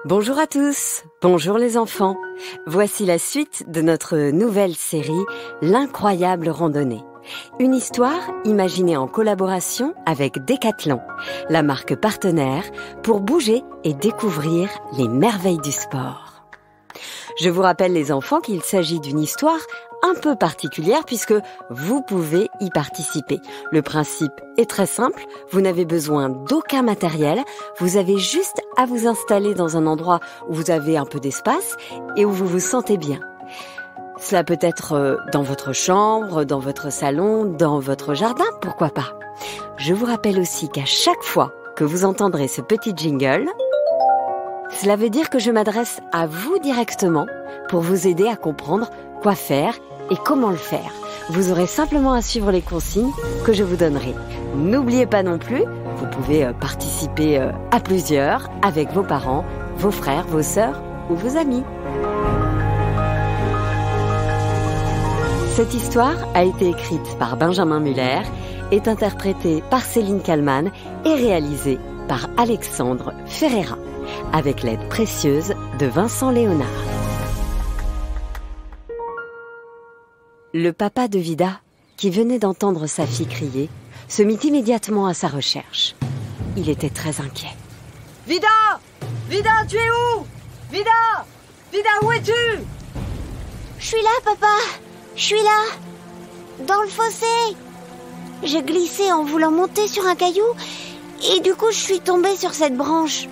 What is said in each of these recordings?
Bonjour à tous, bonjour les enfants. Voici la suite de notre nouvelle série L'incroyable randonnée. Une histoire imaginée en collaboration avec Decathlon, la marque partenaire pour bouger et découvrir les merveilles du sport. Je vous rappelle les enfants qu'il s'agit d'une histoire un peu particulière puisque vous pouvez y participer. Le principe est très simple, vous n'avez besoin d'aucun matériel, vous avez juste à vous installer dans un endroit où vous avez un peu d'espace et où vous vous sentez bien. Cela peut être dans votre chambre, dans votre salon, dans votre jardin, pourquoi pas. Je vous rappelle aussi qu'à chaque fois que vous entendrez ce petit jingle, cela veut dire que je m'adresse à vous directement pour vous aider à comprendre quoi faire et comment le faire. Vous aurez simplement à suivre les consignes que je vous donnerai. N'oubliez pas non plus, vous pouvez participer à plusieurs avec vos parents, vos frères, vos sœurs ou vos amis. Cette histoire a été écrite par Benjamin Muller, est interprétée par Céline Kallmann et réalisée par Alexandre Ferreira, avec l'aide précieuse de Vincent Léonard. Le papa de Vida, qui venait d'entendre sa fille crier, se mit immédiatement à sa recherche. Il était très inquiet. « Vida! Vida, tu es où? Vida! Vida, où es-tu » « Je suis là, papa! Je suis là! Dans le fossé! J'ai glissé en voulant monter sur un caillou et du coup je suis tombée sur cette branche.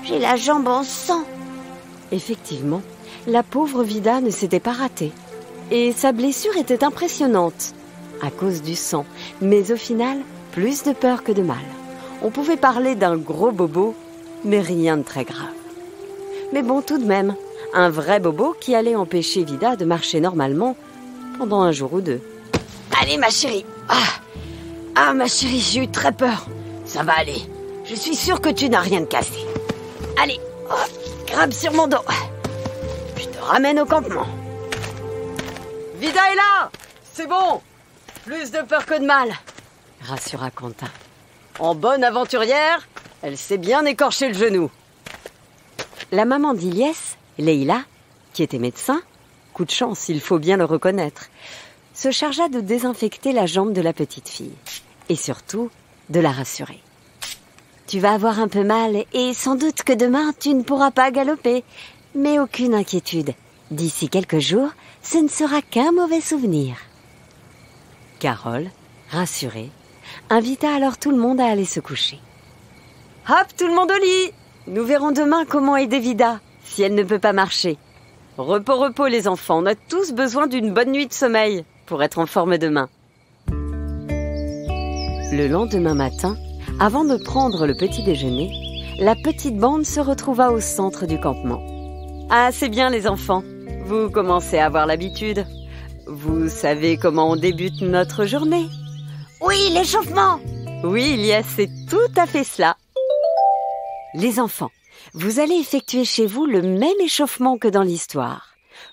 J'ai la jambe en sang. » Effectivement, la pauvre Vida ne s'était pas ratée. Et sa blessure était impressionnante, à cause du sang, mais au final, plus de peur que de mal. On pouvait parler d'un gros bobo, mais rien de très grave. Mais bon, tout de même, un vrai bobo qui allait empêcher Vida de marcher normalement pendant un jour ou deux. Allez, ma chérie. Ah, ma chérie, j'ai eu très peur. Ça va aller. Je suis sûre que tu n'as rien de cassé. Allez, grimpe sur mon dos. Je te ramène au campement. Vida est là! C'est bon! Plus de peur que de mal, Rassura Quentin. En bonne aventurière, elle s'est bien écorché le genou. La maman d'Ilyes, Leïla, qui était médecin, coup de chance, il faut bien le reconnaître, se chargea de désinfecter la jambe de la petite fille et surtout de la rassurer. « Tu vas avoir un peu mal et sans doute que demain tu ne pourras pas galoper, mais aucune inquiétude. D'ici quelques jours, ce ne sera qu'un mauvais souvenir. » Carole, rassurée, invita alors tout le monde à aller se coucher. « Hop, tout le monde au lit! Nous verrons demain comment aider Vida, si elle ne peut pas marcher. Repos, repos les enfants, on a tous besoin d'une bonne nuit de sommeil pour être en forme demain. » Le lendemain matin, avant de prendre le petit déjeuner, la petite bande se retrouva au centre du campement. « Ah, c'est bien les enfants, vous commencez à avoir l'habitude. Vous savez comment on débute notre journée? » « Oui, l'échauffement !» Oui, Ilyes, c'est tout à fait cela. Les enfants, vous allez effectuer chez vous le même échauffement que dans l'histoire.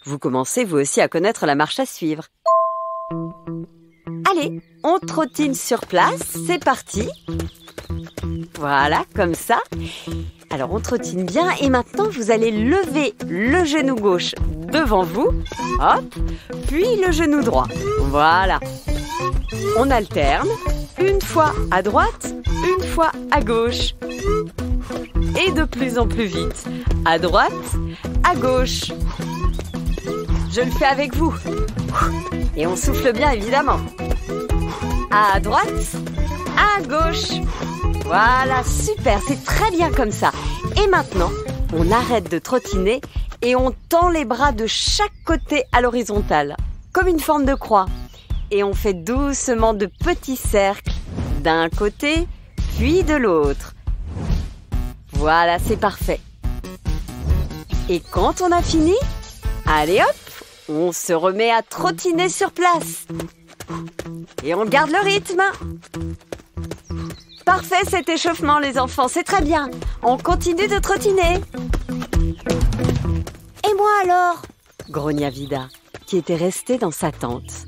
Vous commencez vous aussi à connaître la marche à suivre. Allez, on trottine sur place, c'est parti. Voilà, comme ça. Alors on trottine bien et maintenant vous allez lever le genou gauche devant vous, hop, puis le genou droit. Voilà. On alterne, une fois à droite, une fois à gauche. Et de plus en plus vite, à droite, à gauche. Je le fais avec vous. Et on souffle bien évidemment. À droite, à gauche. Voilà, super, c'est très bien comme ça. Et maintenant, on arrête de trottiner et on tend les bras de chaque côté à l'horizontale, comme une forme de croix. Et on fait doucement de petits cercles d'un côté, puis de l'autre. Voilà, c'est parfait. Et quand on a fini, allez hop, on se remet à trottiner sur place. Et on garde le rythme. Parfait cet échauffement les enfants, c'est très bien. On continue de trottiner. Et moi alors? Grogna Vida, qui était restée dans sa tente.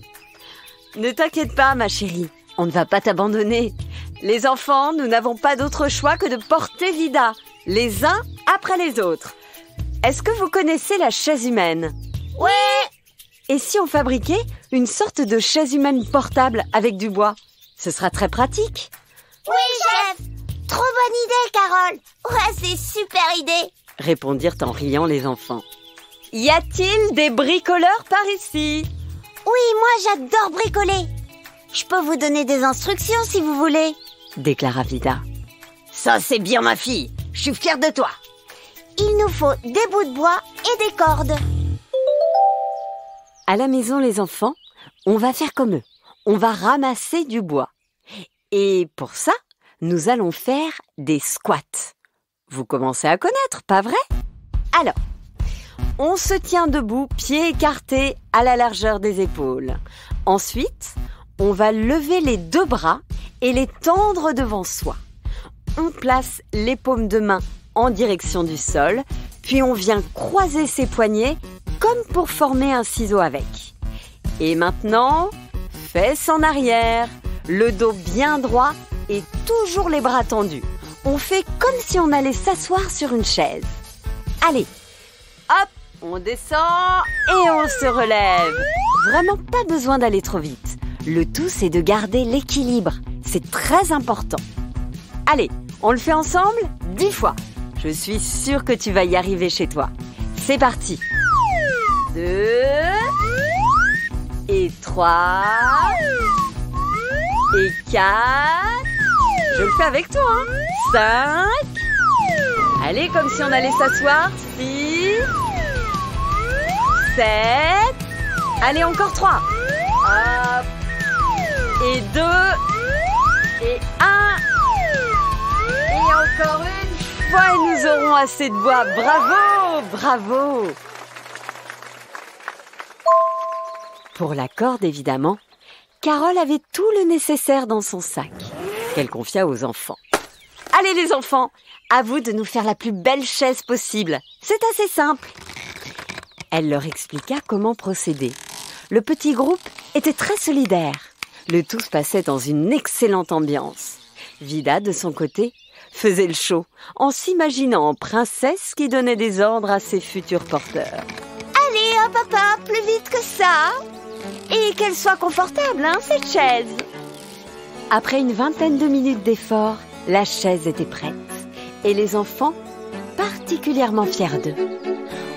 Ne t'inquiète pas ma chérie, on ne va pas t'abandonner. Les enfants, nous n'avons pas d'autre choix que de porter Vida, les uns après les autres. est-ce que vous connaissez la chaise humaine? Ouais. Et si on fabriquait une sorte de chaise humaine portable avec du bois? Ce sera très pratique. Oui, chef. Trop bonne idée, Carole. Ouais, c'est super idée. Répondirent en riant les enfants. Y a-t-il des bricoleurs par ici? Oui, moi j'adore bricoler. Je peux vous donner des instructions si vous voulez, déclara Vida. Ça, c'est bien, ma fille. Je suis fière de toi. Il nous faut des bouts de bois et des cordes. À la maison, les enfants, on va faire comme eux. On va ramasser du bois. Et pour ça, nous allons faire des squats. Vous commencez à connaître, pas vrai? Alors, on se tient debout, pieds écartés à la largeur des épaules. Ensuite, on va lever les 2 bras et les tendre devant soi. On place les paumes de main en direction du sol, puis on vient croiser ses poignets comme pour former un ciseau avec. Et maintenant, fesses en arrière, le dos bien droit et toujours les bras tendus. On fait comme si on allait s'asseoir sur une chaise. Allez, hop, on descend et on se relève. Vraiment pas besoin d'aller trop vite. Le tout, c'est de garder l'équilibre. C'est très important. Allez, on le fait ensemble 10 fois. Je suis sûre que tu vas y arriver chez toi. C'est parti. 2 et 3 et 4. Je le fais avec toi, hein. 5. Allez, comme si on allait s'asseoir. 6. 7. Allez, encore 3. Hop. Et 2. Et 1. Et encore une fois, et nous aurons assez de bois. Bravo, bravo. Pour la corde, évidemment, Carole avait tout le nécessaire dans son sac, qu'elle confia aux enfants. Allez les enfants, à vous de nous faire la plus belle chaise possible. C'est assez simple. Elle leur expliqua comment procéder. Le petit groupe était très solidaire. Le tout se passait dans une excellente ambiance. Vida, de son côté, faisait le show en s'imaginant en princesse qui donnait des ordres à ses futurs porteurs. Allez, hop, hop, hop, plus vite que ça. Et qu'elle soit confortable, hein, cette chaise. Après une 20aine de minutes d'effort, la chaise était prête. Et les enfants, particulièrement fiers d'eux.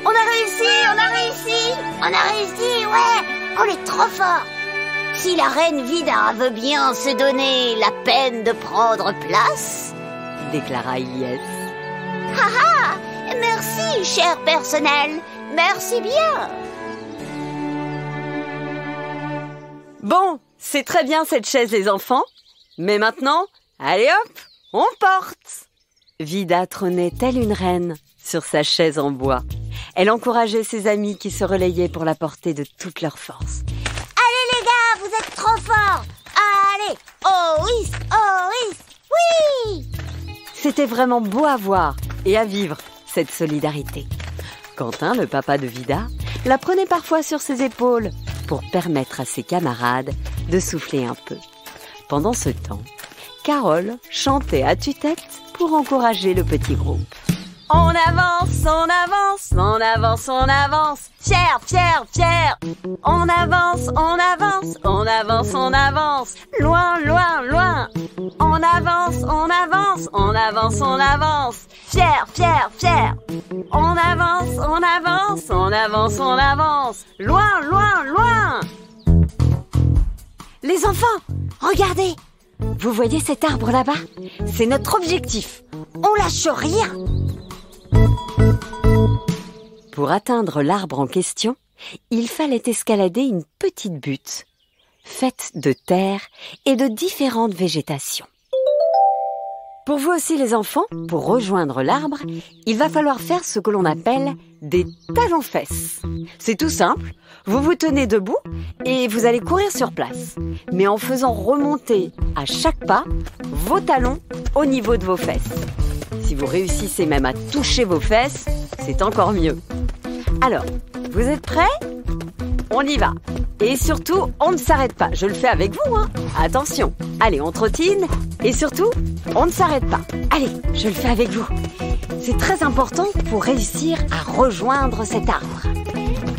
On a réussi, on a réussi, on a réussi, ouais, on est trop fort. Si la reine Vida veut bien se donner la peine de prendre place, déclara Yes. Haha, merci, cher personnel, merci bien. Bon, c'est très bien cette chaise, les enfants. Mais maintenant, allez hop, on porte. Vida trônait telle une reine sur sa chaise en bois. Elle encourageait ses amis qui se relayaient pour la porter de toute leur force. Allez les gars, vous êtes trop forts. Allez, oh oui, oui. C'était vraiment beau à voir et à vivre, cette solidarité. Quentin, le papa de Vida, la prenait parfois sur ses épaules pour permettre à ses camarades de souffler un peu. Pendant ce temps, Carole chantait à tue-tête pour encourager le petit groupe. On avance, on avance, on avance, on avance, fier, fier, fier. On avance, on avance, on avance, on avance, loin, loin, loin. On avance, on avance, on avance, on avance, fier, fier, fier. On avance, on avance, on avance, on avance, loin, loin, loin. Les enfants, regardez. Vous voyez cet arbre là-bas? C'est notre objectif. On lâche rien. Pour atteindre l'arbre en question, il fallait escalader une petite butte, faite de terre et de différentes végétations. Pour vous aussi les enfants, pour rejoindre l'arbre, il va falloir faire ce que l'on appelle des talons-fesses. C'est tout simple, vous vous tenez debout et vous allez courir sur place, mais en faisant remonter à chaque pas vos talons au niveau de vos fesses. Si vous réussissez même à toucher vos fesses, c'est encore mieux. Alors, vous êtes prêts? On y va. Et surtout, on ne s'arrête pas. Je le fais avec vous, hein. Attention. Allez, on trottine. Et surtout, on ne s'arrête pas. Allez, je le fais avec vous. C'est très important pour réussir à rejoindre cet arbre.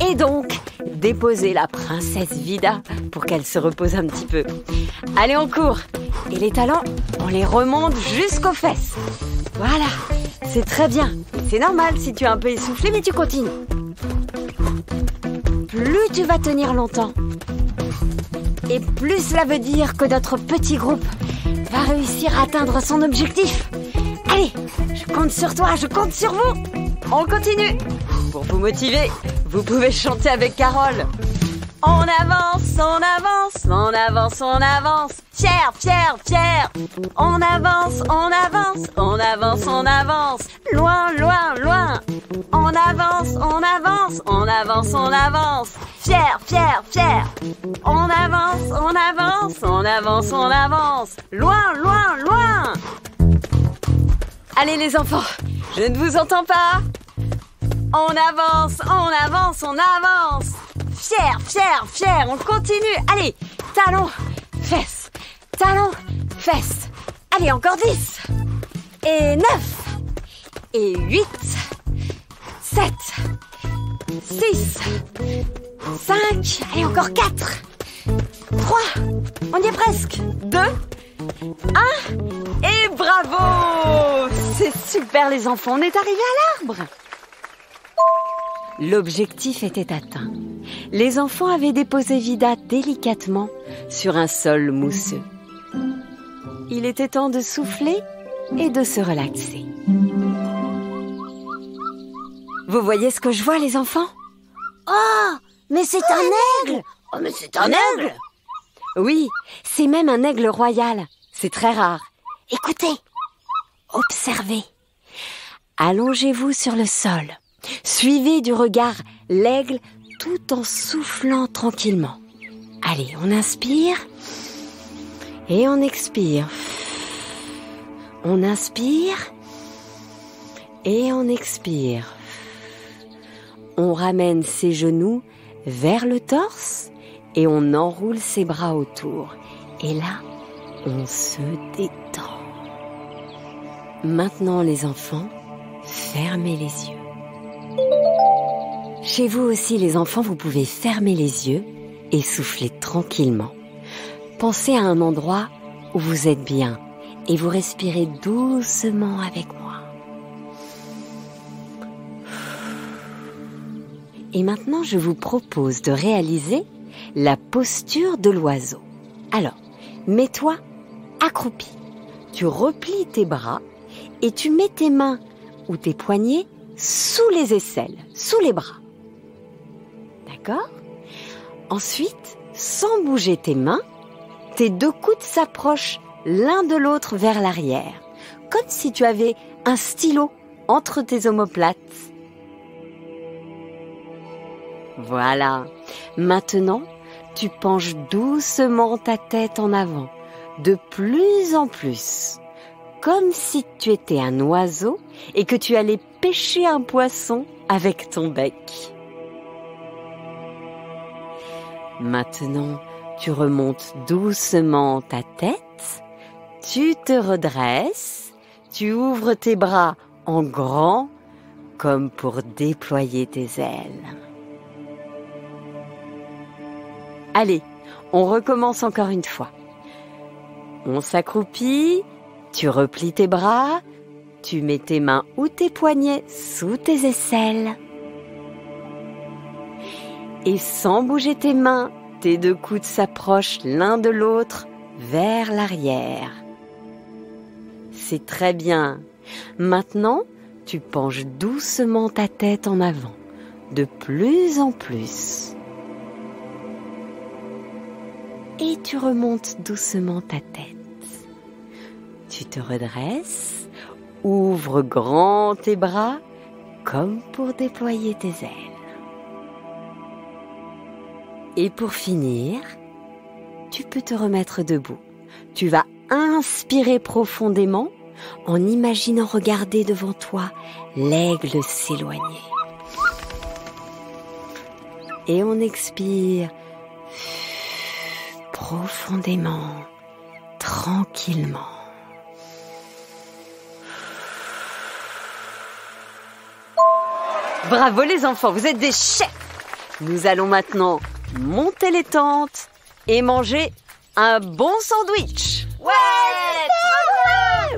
Et donc, déposer la princesse Vida pour qu'elle se repose un petit peu. Allez, on court. Et les talons, on les remonte jusqu'aux fesses. Voilà, c'est très bien. C'est normal si tu es un peu essoufflé, mais tu continues. Plus tu vas tenir longtemps, et plus cela veut dire que notre petit groupe va réussir à atteindre son objectif. Allez, je compte sur toi, je compte sur vous. On continue. Pour vous motiver, vous pouvez chanter avec Carole. On avance, on avance, on avance, on avance. Fier, fier, fier. On avance, on avance, on avance, on avance. Loin, loin, loin. On avance, on avance, on avance, on avance. Fier, fier, fier. On avance, on avance, on avance, on avance. Loin, loin, loin. Allez les enfants, je ne vous entends pas. On avance, on avance, on avance. Fier, fier, fier, on continue. Allez, talons, fesses, talons, fesses. Allez, encore 10. Et 9. Et 8. 7. 6. 5. Allez, encore 4. 3. On y est presque. 2. 1. Et bravo! C'est super les enfants, on est arrivés à l'arbre. L'objectif était atteint. Les enfants avaient déposé Vida délicatement sur un sol mousseux. Il était temps de souffler et de se relaxer. Vous voyez ce que je vois, les enfants? Oh, mais c'est un aigle! Oh, mais c'est un aigle! Oui, c'est même un aigle royal. C'est très rare. Écoutez, observez. Allongez-vous sur le sol. Suivez du regard l'aigle tout en soufflant tranquillement. Allez, on inspire et on expire. On inspire et on expire. On ramène ses genoux vers le torse et on enroule ses bras autour. Et là, on se détend. Maintenant, les enfants, fermez les yeux. Chez vous aussi, les enfants, vous pouvez fermer les yeux et souffler tranquillement. Pensez à un endroit où vous êtes bien et vous respirez doucement avec moi. Et maintenant, je vous propose de réaliser la posture de l'oiseau. Alors, mets-toi accroupi. Tu replies tes bras et tu mets tes mains ou tes poignets sous les aisselles, sous les bras. D'accord? Ensuite, sans bouger tes mains, tes deux coudes s'approchent l'un de l'autre vers l'arrière, comme si tu avais un stylo entre tes omoplates. Voilà. Maintenant, tu penches doucement ta tête en avant, de plus en plus, comme si tu étais un oiseau et que tu allais pêcher un poisson avec ton bec. Maintenant, tu remontes doucement ta tête, tu te redresses, tu ouvres tes bras en grand, comme pour déployer tes ailes. Allez, on recommence encore une fois. On s'accroupit, tu replies tes bras, tu mets tes mains ou tes poignets sous tes aisselles. Et sans bouger tes mains, tes deux coudes s'approchent l'un de l'autre vers l'arrière. C'est très bien. Maintenant, tu penches doucement ta tête en avant, de plus en plus. Et tu remontes doucement ta tête. Tu te redresses, ouvre grand tes bras, comme pour déployer tes ailes. Et pour finir, tu peux te remettre debout. Tu vas inspirer profondément en imaginant regarder devant toi l'aigle s'éloigner. Et on expire profondément, tranquillement. Bravo les enfants, vous êtes des chefs. Nous allons maintenant monter les tentes et manger un bon sandwich. Ouais,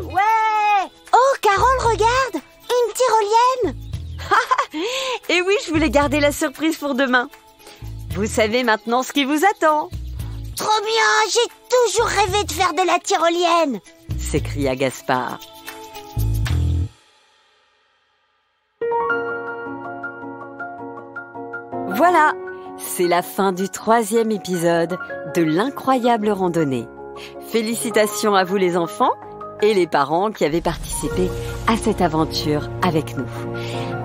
ouais. Oh, Carole, regarde! Une tyrolienne! Et oui, je voulais garder la surprise pour demain. Vous savez maintenant ce qui vous attend, Trop bien! J'ai toujours rêvé de faire de la tyrolienne! s'écria Gaspard. Voilà, c'est la fin du 3e épisode de l'incroyable randonnée. Félicitations à vous les enfants et les parents qui avaient participé à cette aventure avec nous.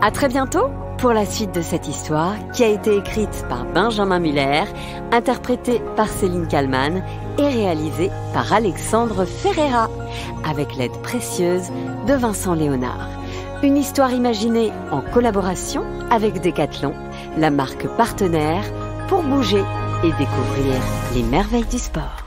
À très bientôt pour la suite de cette histoire qui a été écrite par Benjamin Muller, interprétée par Céline Kallmann et réalisée par Alexandre Ferreira, avec l'aide précieuse de Vincent Léonard. Une histoire imaginée en collaboration avec Decathlon, la marque partenaire pour bouger et découvrir les merveilles du sport.